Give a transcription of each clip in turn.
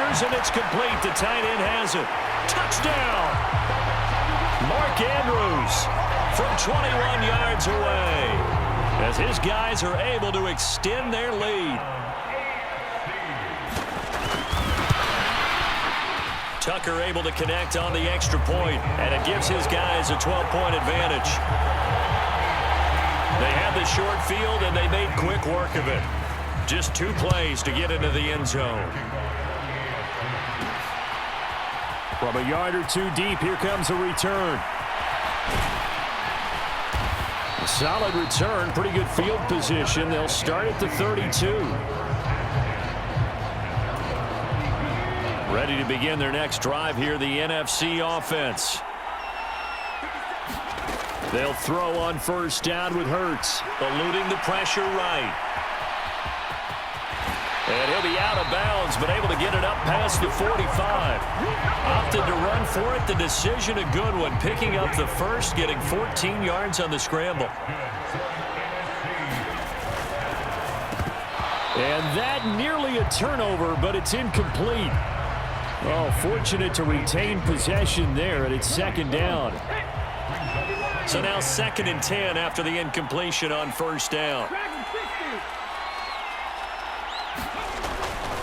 fires, and it's complete. The tight end has it. Touchdown! Mark Andrews from 21 yards away as his guys are able to extend their lead. Tucker able to connect on the extra point, and it gives his guys a 12-point advantage. They had the short field, and they made quick work of it. Just 2 plays to get into the end zone. From a yard or 2 deep, here comes a return. A solid return, pretty good field position. They'll start at the 32. Ready to begin their next drive here, the NFC offense. They'll throw on first down with Hurts, eluding the pressure right. And he'll be out of bounds, but able to get it up past the 45. Opted to run for it. The decision a good one, picking up the first, getting 14 yards on the scramble. And that nearly a turnover, but it's incomplete. Oh, fortunate to retain possession there, and it's second down. So now 2nd and 10 after the incompletion on first down.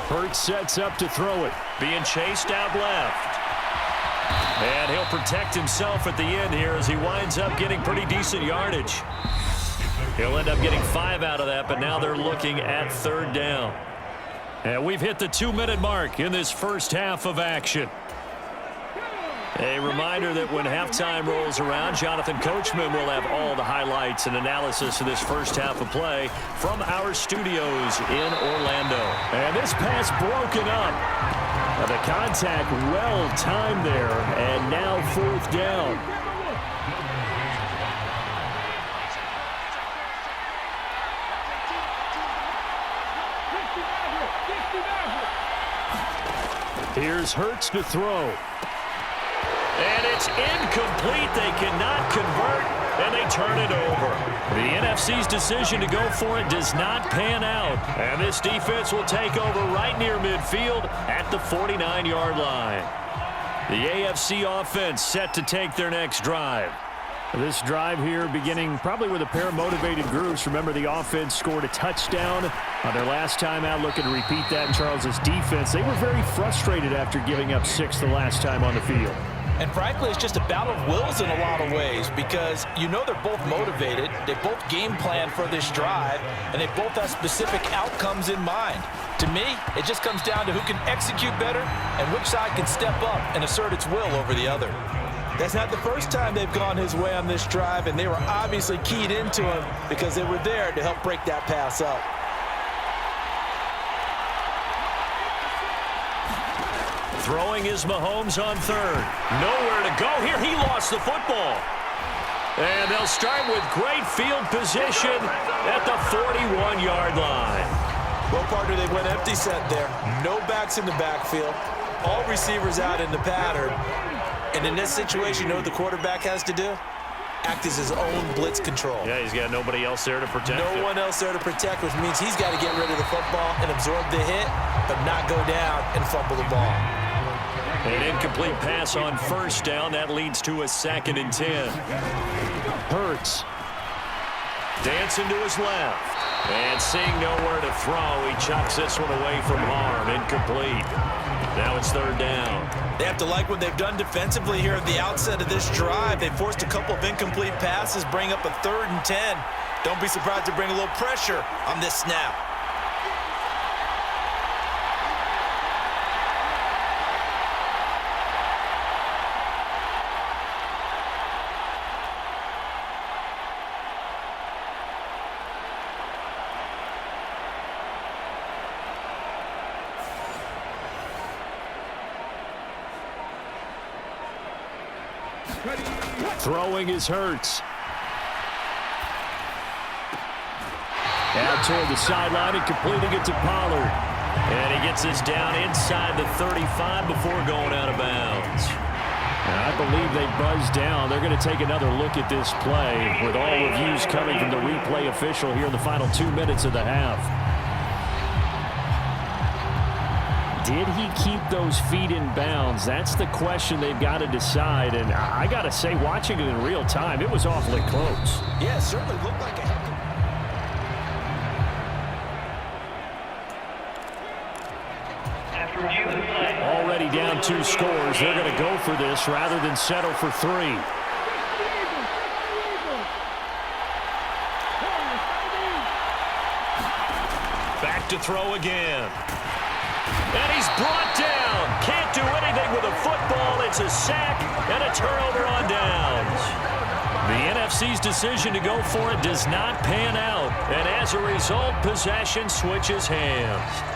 Hurts sets up to throw it. Being chased out left. And he'll protect himself at the end here as he winds up getting pretty decent yardage. He'll end up getting 5 out of that, but now they're looking at 3rd down. And we've hit the 2-minute mark in this first half of action. A reminder that when halftime rolls around, Jonathan Coachman will have all the highlights and analysis of this first half of play from our studios in Orlando. And this pass broken up. The contact well timed there, and now 4th down. Here's Hurts to throw. And it's incomplete. They cannot convert, and they turn it over. The NFC's decision to go for it does not pan out. And this defense will take over right near midfield at the 49-yard line. The AFC offense set to take their next drive. This drive here beginning probably with a pair of motivated groups. Remember, the offense scored a touchdown on their last time out, looking to repeat that in Charles's defense. They were very frustrated after giving up 6 the last time on the field. And frankly, it's just a battle of wills in a lot of ways because you know they're both motivated, they both game plan for this drive, and they both have specific outcomes in mind. To me, it just comes down to who can execute better and which side can step up and assert its will over the other. That's not the first time they've gone his way on this drive, and they were obviously keyed into him because they were there to help break that pass up. Throwing is Mahomes on 3rd. Nowhere to go here. He lost the football. And they'll start with great field position at the 41-yard line. Well, partner, they went empty set there. No backs in the backfield. All receivers out in the pattern. And in this situation, you know what the quarterback has to do? Act as his own blitz control. Yeah, he's got nobody else there to protect him. No one else there to protect, which means he's got to get rid of the football and absorb the hit, but not go down and fumble the ball. An incomplete pass on first down. That leads to a 2nd and 10. Hurts. Dancing to his left. And seeing nowhere to throw, he chucks this one away from harm. Incomplete. Now it's 3rd down. They have to like what they've done defensively here at the outset of this drive. They forced a couple of incomplete passes, bring up a 3rd and 10. Don't be surprised to bring a little pressure on this snap. Throwing is Hurts. Out toward the sideline and completing it to Pollard. And he gets this down inside the 35 before going out of bounds. And I believe they buzzed down. They're going to take another look at this play with all reviews coming from the replay official here in the final 2 minutes of the half. did he keep those feet in bounds? That's the question they've got to decide. And I got to say, watching it in real time, it was awfully close. Yeah, it certainly looked like a Already down 2 scores. They're going to go for this rather than settle for 3. Back to throw again. And he's brought down. Can't do anything with a football. It's a sack and a turnover on downs. The NFC's decision to go for it does not pan out. And as a result, possession switches hands.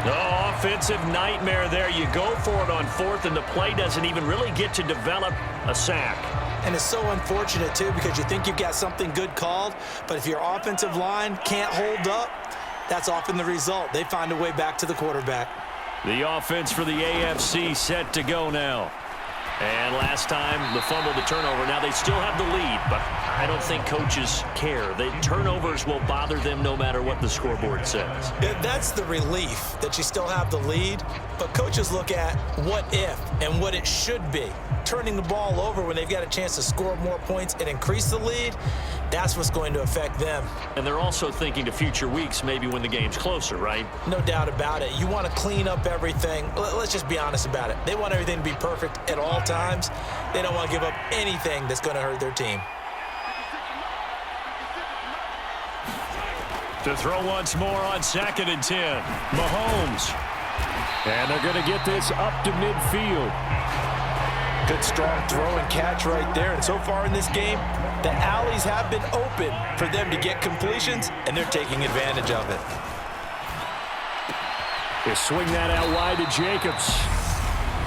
Oh, offensive nightmare there. You go for it on 4th, and the play doesn't even really get to develop a sack. And it's so unfortunate, too, because you think you've got something good called, but if your offensive line can't hold up, that's often the result. They find a way back to the quarterback. The offense for the AFC set to go now. And last time, the fumble, the turnover. Now they still have the lead, but I don't think coaches care. The turnovers will bother them no matter what the scoreboard says. Yeah, that's the relief, that you still have the lead. But coaches look at what if and what it should be. Turning the ball over when they've got a chance to score more points and increase the lead, that's what's going to affect them. And they're also thinking to future weeks, maybe when the game's closer, right? No doubt about it. You want to clean up everything. Let's just be honest about it. They want everything to be perfect at all times. They don't want to give up anything that's going to hurt their team. To throw once more on 2nd and 10. Mahomes. And they're going to get this up to midfield. Good strong throw and catch right there. And so far in this game, the alleys have been open for them to get completions, and they're taking advantage of it. They swing that out wide to Jacobs.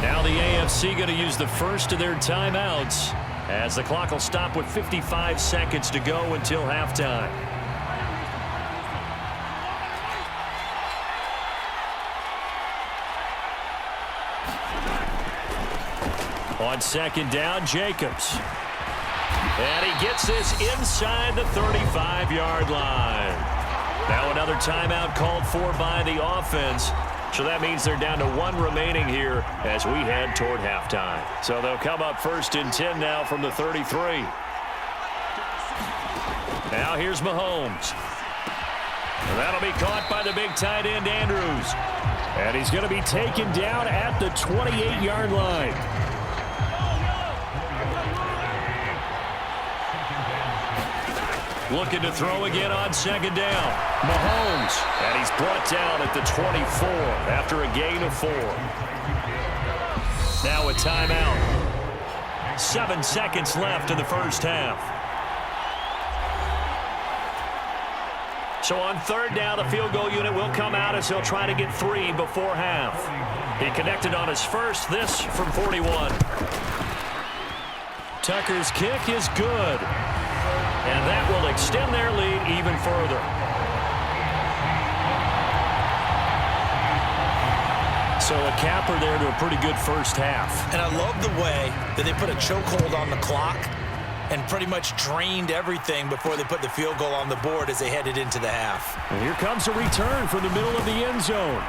Now the AFC going to use the first of their timeouts as the clock will stop with 55 seconds to go until halftime. On 2nd down, Jacobs. And he gets this inside the 35-yard line. Now another timeout called for by the offense. So that means they're down to 1 remaining here as we head toward halftime. So they'll come up 1st and 10 now from the 33. Now here's Mahomes. And that'll be caught by the big tight end, Andrews. And he's going to be taken down at the 28-yard line. Looking to throw again on 2nd down. Mahomes. And he's brought down at the 24 after a gain of 4. Now a timeout. 7 seconds left in the first half. So on 3rd down, the field goal unit will come out as he'll try to get 3 before half. He connected on his first, this from 41. Tucker's kick is good. And that will extend their lead even further. So a capper there to a pretty good first half. And I love the way that they put a chokehold on the clock and pretty much drained everything before they put the field goal on the board as they headed into the half. And here comes a return from the middle of the end zone.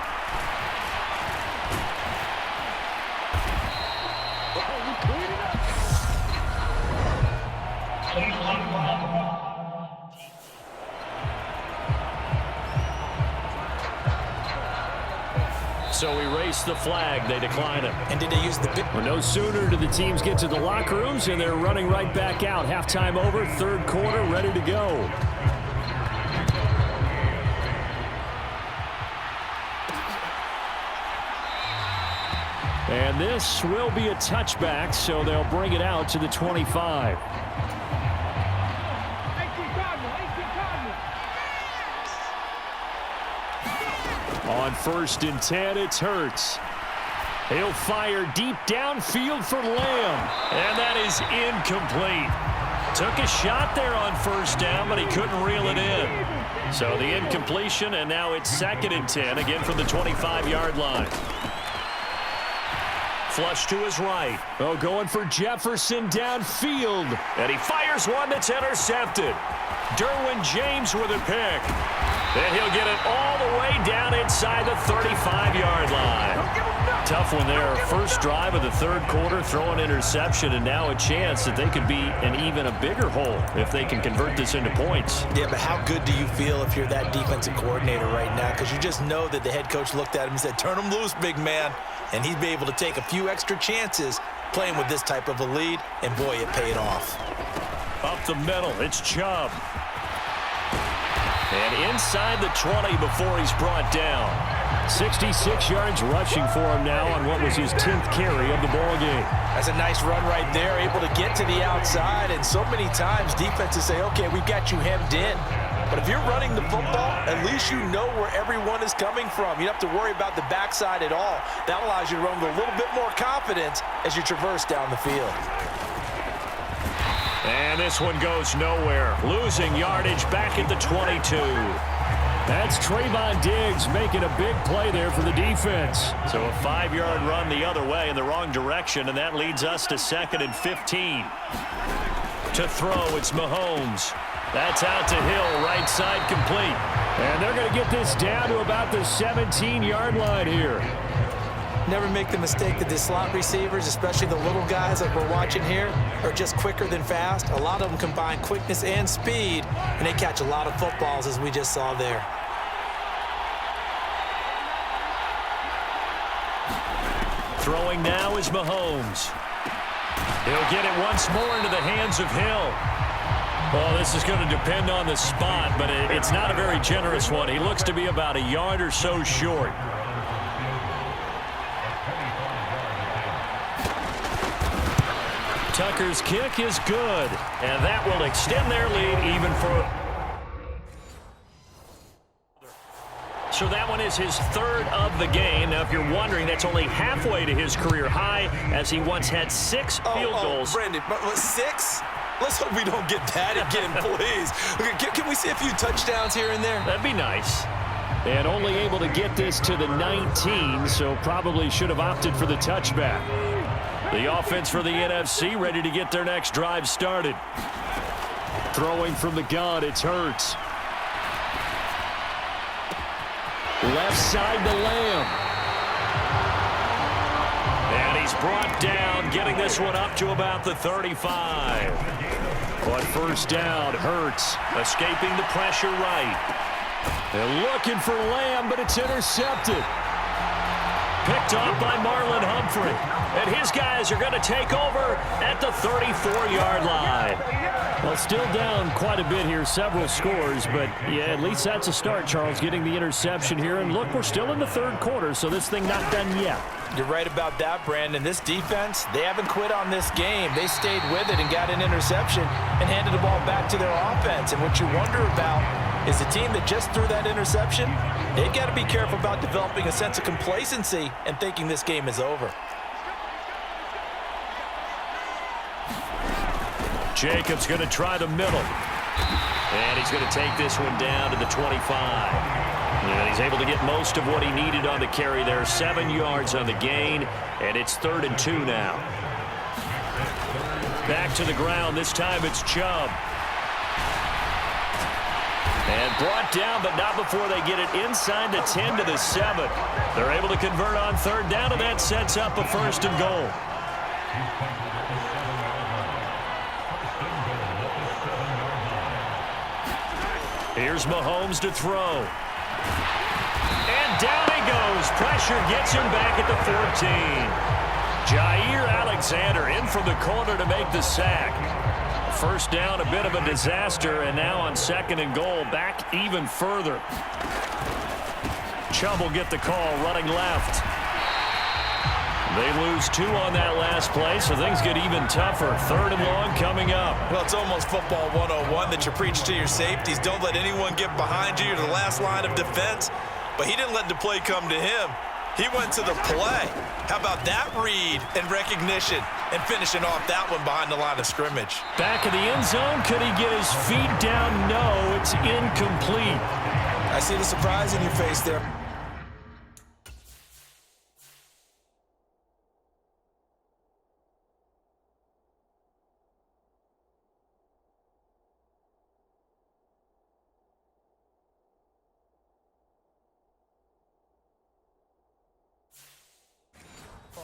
So we race the flag. They decline it. And did they use the big... Well, no sooner do the teams get to the locker rooms, and they're running right back out. Halftime over, 3rd quarter, ready to go. And this will be a touchback, so they'll bring it out to the 25. On 1st and 10, it's Hurts. He'll fire deep downfield for Lamb. And that is incomplete. Took a shot there on 1st down, but he couldn't reel it in. So the incompletion, and now it's 2nd and 10, again from the 25-yard line. Flush to his right. Oh, going for Jefferson downfield. And he fires one that's intercepted. Derwin James with a pick. And he'll get it all the way down inside the 35-yard line. Tough one there. First drive of the third quarter, throw an interception, and now a chance that they could be in even a bigger hole if they can convert this into points. Yeah, but how good do you feel if you're that defensive coordinator right now? Because you just know that the head coach looked at him and said, turn him loose, big man. And he'd be able to take a few extra chances playing with this type of a lead, and boy, it paid off. Up the middle, it's Chubb. And inside the 20 before he's brought down. 66 yards rushing for him now on what was his 10th carry of the ball game. That's a nice run right there, able to get to the outside, and so many times defenses say, okay, we've got you hemmed in. But if you're running the football, at least you know where everyone is coming from. You don't have to worry about the backside at all. That allows you to run with a little bit more confidence as you traverse down the field. And this one goes nowhere. Losing yardage back at the 22. That's Trayvon Diggs making a big play there for the defense. So a 5-yard run the other way in the wrong direction, and that leads us to 2nd and 15. To throw, it's Mahomes. That's out to Hill, right side complete. And they're going to get this down to about the 17-yard line here. Never make the mistake that the slot receivers, especially the little guys like we're watching here, are just quicker than fast. A lot of them combine quickness and speed, and they catch a lot of footballs, as we just saw there. Throwing now is Mahomes. He'll get it once more into the hands of Hill. Well, this is going to depend on the spot, but it's not a very generous one. He looks to be about a yard or so short. Tucker's kick is good, and that will extend their lead even further. So that one is his 3rd of the game. Now, if you're wondering, that's only halfway to his career high, as he once had 6 field goals. Brandon, 6? Let's hope we don't get that again, please. Can we see a few touchdowns here and there? That'd be nice. And only able to get this to the 19, so probably should have opted for the touchback. The offense for the NFC ready to get their next drive started. Throwing from the gun, it's Hurts. Left side to Lamb. And he's brought down, getting this one up to about the 35. But first down, Hurts. Escaping the pressure right. And looking for Lamb, but it's intercepted. Picked off by Marlon Humphrey. And his guys are going to take over at the 34-yard line. Well, still down quite a bit here, several scores, but yeah, at least that's a start, Charles, getting the interception here. And look, we're still in the 3rd quarter, so this thing not done yet. You're right about that, Brandon. This defense, they haven't quit on this game. They stayed with it and got an interception and handed the ball back to their offense. And what you wonder about is the team that just threw that interception, they've got to be careful about developing a sense of complacency and thinking this game is over. Jacobs going to try the middle. And he's going to take this one down to the 25. And he's able to get most of what he needed on the carry there. 7 yards on the gain, and it's 3rd and 2 now. Back to the ground. This time it's Chubb. And brought down, but not before they get it inside the 10 to the 7. They're able to convert on 3rd down, and that sets up a 1st and goal. Here's Mahomes to throw. And down he goes. Pressure gets him back at the 14. Jair Alexander in from the corner to make the sack. First down, a bit of a disaster, and now on 2nd and goal, back even further. Chubb will get the call, running left. They lose 2 on that last play, so things get even tougher. 3rd and long coming up. Well, it's almost football 101 that you preach to your safeties. Don't let anyone get behind you to the last line of defense. But he didn't let the play come to him. He went to the play. How about that read and recognition and finishing off that one behind the line of scrimmage? Back in the end zone. Could he get his feet down? No, it's incomplete. I see the surprise in your face there.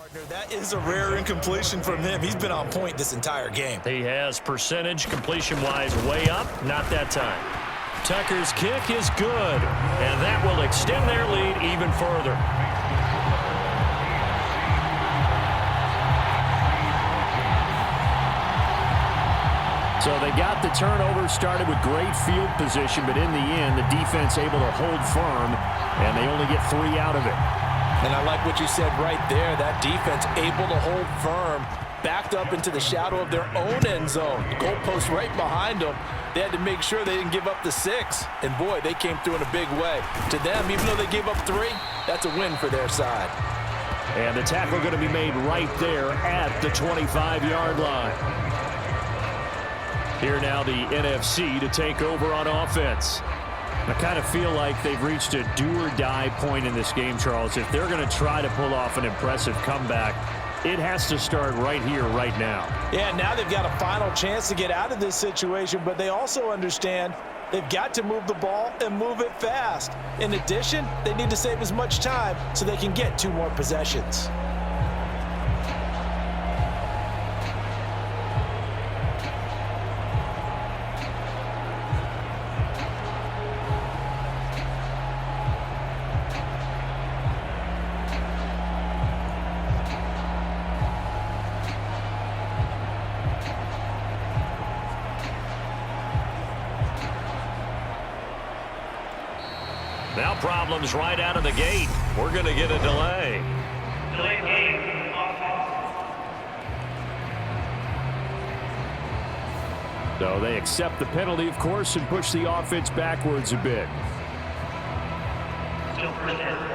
Partner, that is a rare incompletion from him. He's been on point this entire game. He has percentage completion-wise way up. Not that time. Tucker's kick is good, and that will extend their lead even further. So they got the turnover, started with great field position, but in the end, the defense able to hold firm, and they only get 3 out of it. And I like what you said right there. That defense able to hold firm, backed up into the shadow of their own end zone. The goalpost right behind them. They had to make sure they didn't give up the 6. And, boy, they came through in a big way. To them, even though they gave up 3, that's a win for their side. And the tackle going to be made right there at the 25-yard line. Here now the NFC to take over on offense. I kind of feel like they've reached a do-or-die point in this game, Charles. If they're going to try to pull off an impressive comeback, it has to start right here, right now. Yeah, now they've got a final chance to get out of this situation, but they also understand they've got to move the ball and move it fast. In addition, they need to save as much time so they can get 2 more possessions. Now problems right out of the gate. We're going to get a delay. Delay game. So they accept the penalty, of course, and push the offense backwards a bit. Still first down.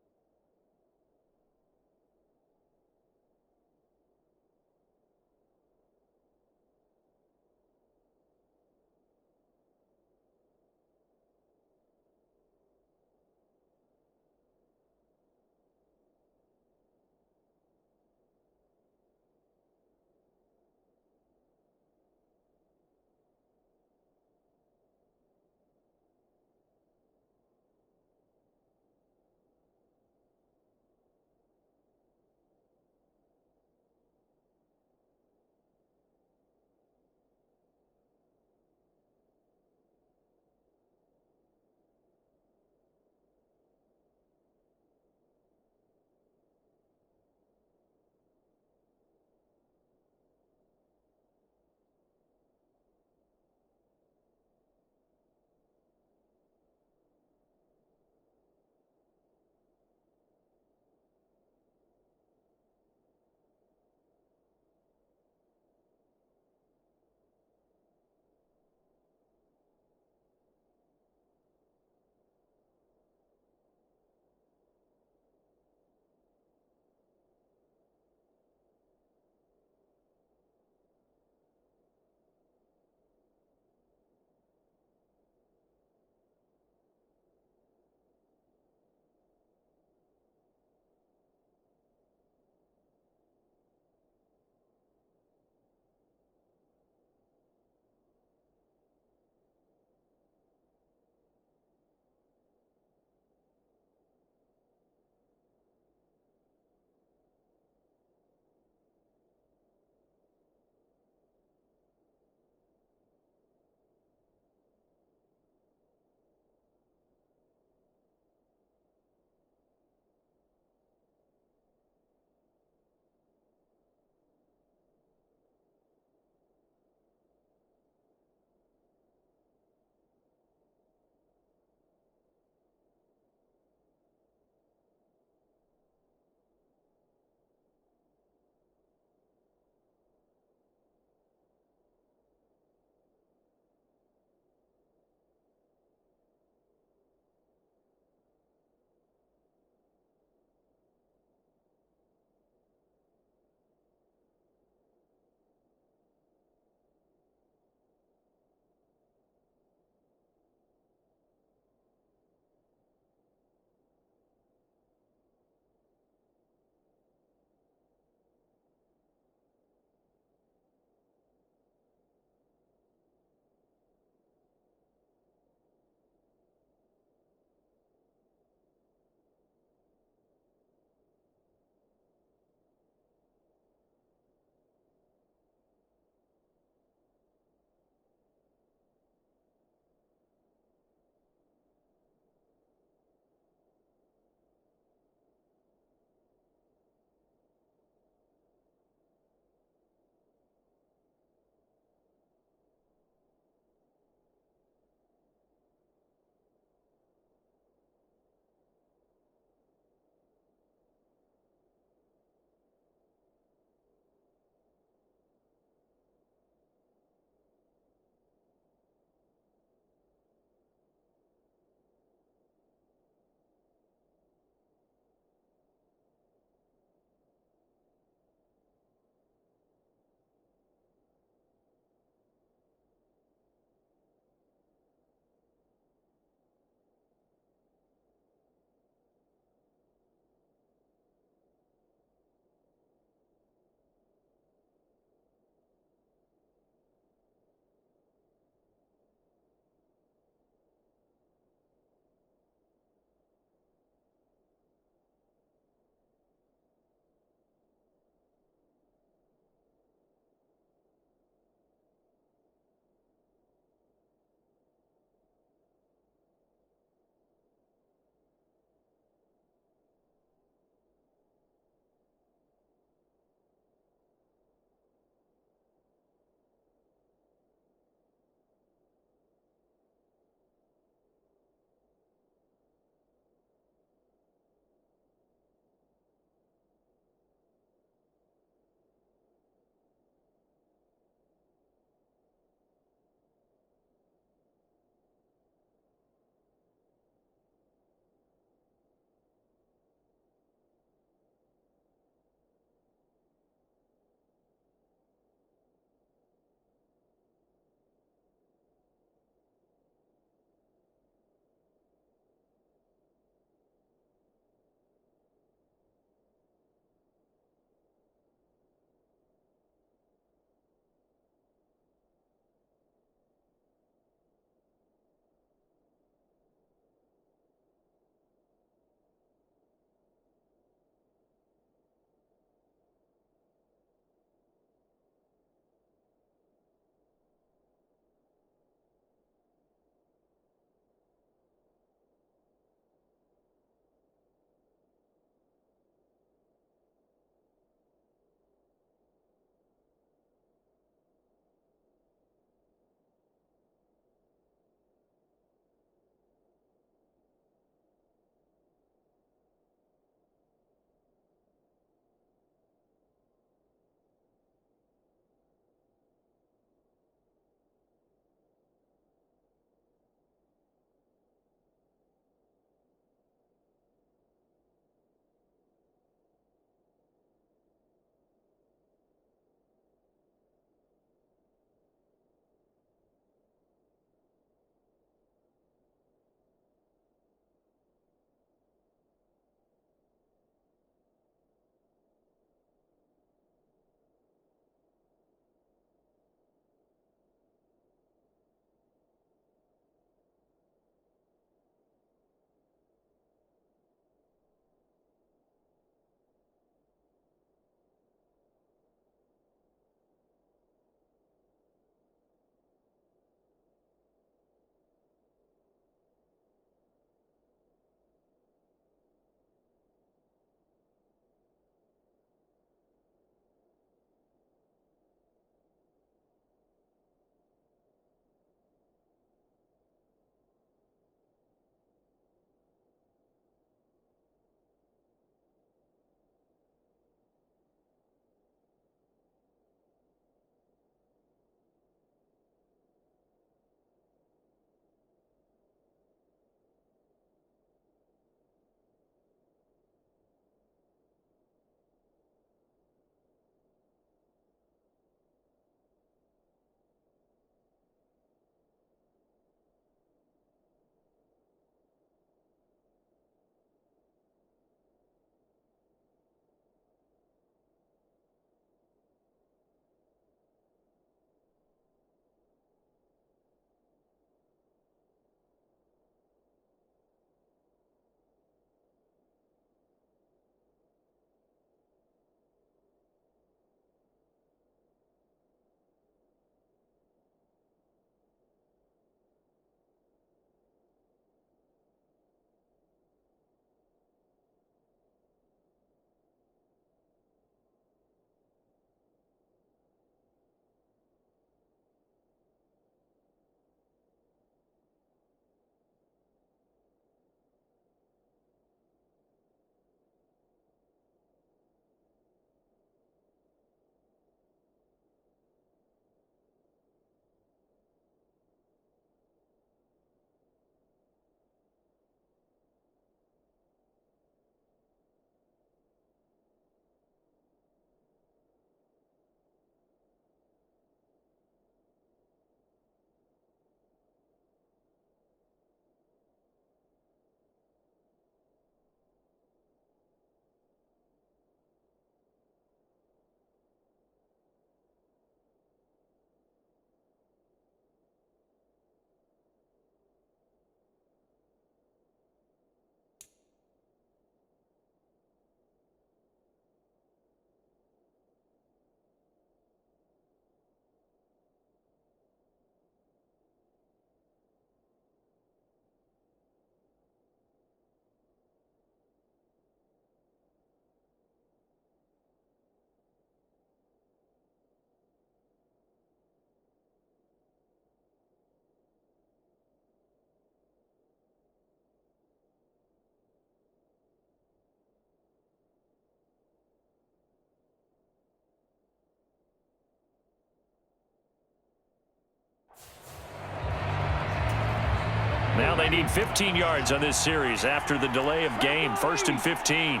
Now they need 15 yards on this series after the delay of game. 1st and 15.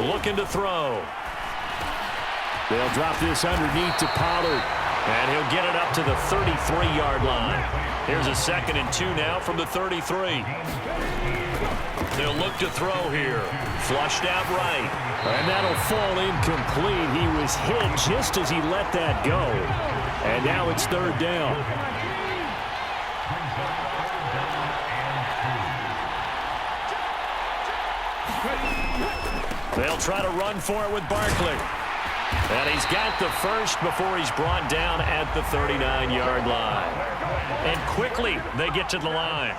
Looking to throw. They'll drop this underneath to Pollard. And he'll get it up to the 33-yard line. Here's a 2nd and 2 now from the 33. They'll look to throw here. Flushed out right. And that'll fall incomplete. He was hit just as he let that go. And now it's 3rd down. They'll try to run for it with Barkley. And he's got the first before he's brought down at the 39-yard line. And quickly they get to the line.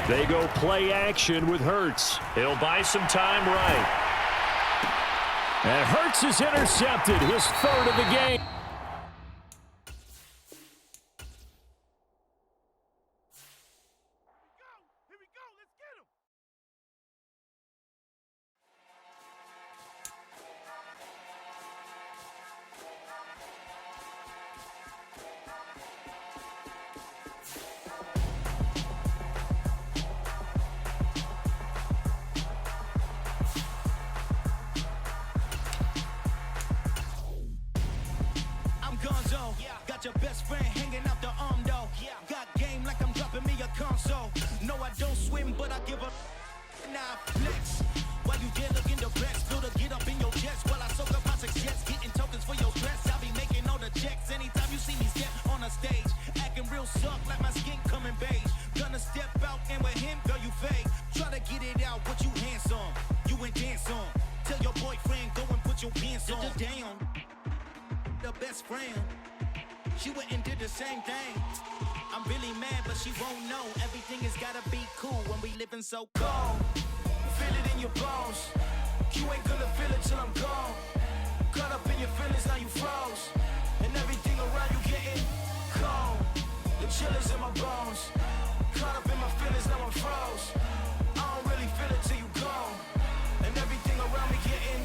They go play action with Hurts. He'll buy some time right. And Hurts is intercepted, his 3rd of the game. Got your best friend hanging out the arm though. Got game like I'm dropping me a console. No, I don't swim, but I give up. Nah, flex. While you there looking the best, feel to get up in your chest while I soak up my success, getting tokens for your stress. I'll be making all the checks anytime you see me step on a stage, acting real soft like my skin coming beige. Gonna step out and with him, girl, you fake. Try to get it out, what you handsome, you ain't dance on. Tell your boyfriend go and put your pants on. Down, the best friend. She went and did the same thing. I'm really mad, but she won't know. Everything has gotta be cool when we living so cold. Feel it in your bones. You ain't gonna feel it till I'm gone. Caught up in your feelings, now you froze. And everything around you getting cold. The chill is in my bones. Caught up in my feelings, now I'm froze. I don't really feel it till you gone. And everything around me getting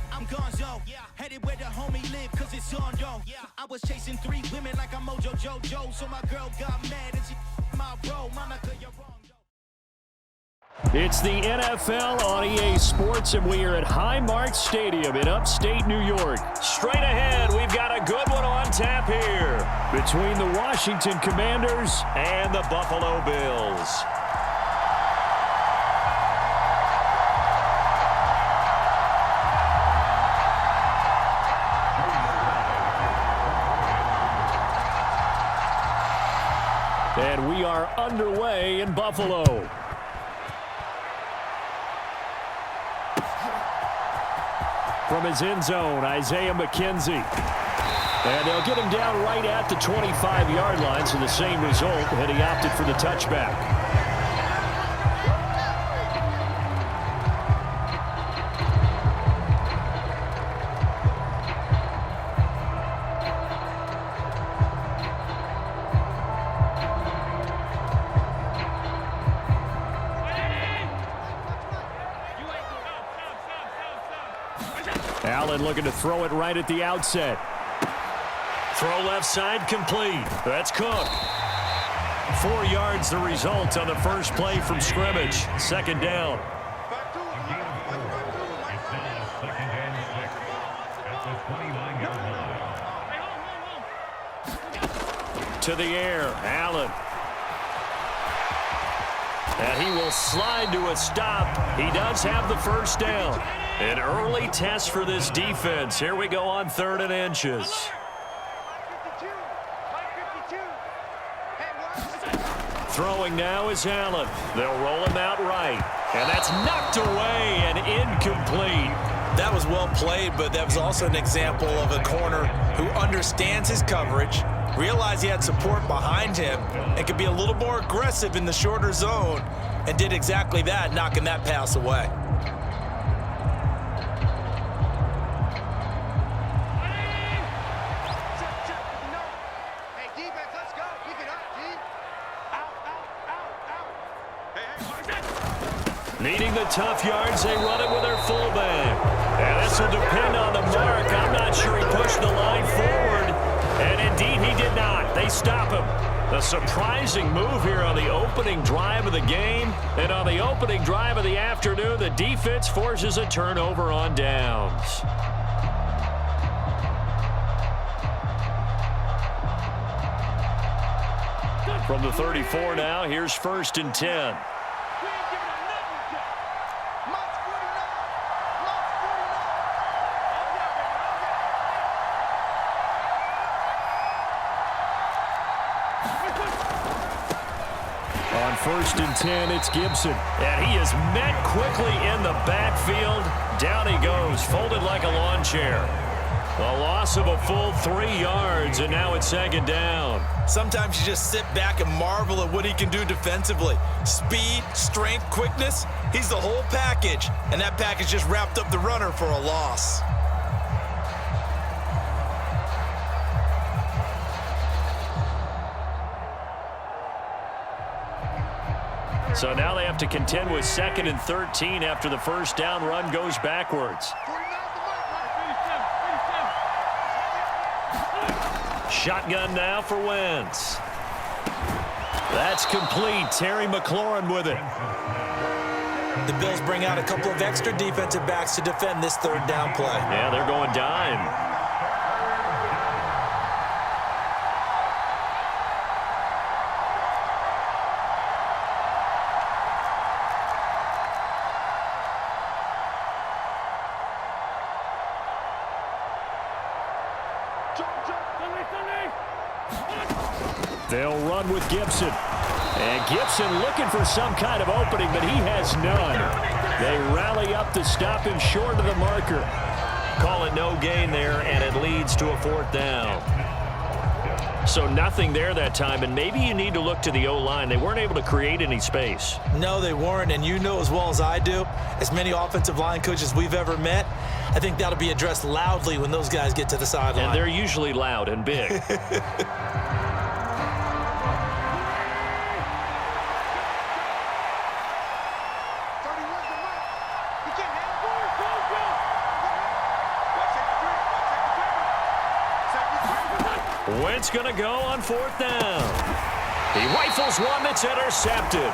I'm gonzo, headed where the homie live, cause it's on, yo. I was chasing 3 women like I'm Mojo Jojo, so my girl got mad and she my bro. Monica, you're wrong, yo. It's the NFL on EA Sports, and we are at Highmark Stadium in upstate New York. Straight ahead, we've got a good one on tap here Between the Washington Commanders and the Buffalo Bills. And we are underway in Buffalo. From his end zone, Isaiah McKenzie. And they'll get him down right at the 25-yard line, so the same result, and he opted for the touchback. Allen looking to throw it right at the outset. Throw left side complete. That's Cook. 4 yards the result on the first play from scrimmage. 2nd down. To the air, Allen. And he will slide to a stop. He does have the first down. An early test for this defense. Here we go on 3rd and inches. Throwing now is Allen. They'll roll him out right. And that's knocked away and incomplete. That was well played, but that was also an example of a corner who understands his coverage, realized he had support behind him, and could be a little more aggressive in the shorter zone, and did exactly that, knocking that pass away. Needing the tough yards, they run it with their fullback. And this will depend on the mark. I'm not sure he pushed the line forward. And indeed, he did not. They they stop him. A surprising move here on the opening drive of the game. And on the opening drive of the afternoon, the defense forces a turnover on downs. From the 34 now, here's 1st and 10. On 1st and 10, it's Gibson. And he is met quickly in the backfield. Down he goes, folded like a lawn chair. A loss of a full 3 yards, and now it's 2nd down. Sometimes you just sit back and marvel at what he can do defensively. Speed, strength, quickness, he's the whole package. And that package just wrapped up the runner for a loss. So now they have to contend with 2nd and 13 after the 1st down run goes backwards. Shotgun now for Wentz. That's complete. Terry McLaurin with it. The Bills bring out a couple of extra defensive backs to defend this 3rd down play. Yeah, they're going dime. They'll run with Gibson. And Gibson looking for some kind of opening, but he has none. They rally up to stop him short of the marker. Call it no gain there, and it leads to a 4th down. So nothing there that time, and maybe you need to look to the O-line. They weren't able to create any space. No, they weren't, and you know as well as I do, as many offensive line coaches we've ever met, I think that'll be addressed loudly when those guys get to the sideline. And they're usually loud and big. Wentz going to go on 4th down. He rifles one that's intercepted.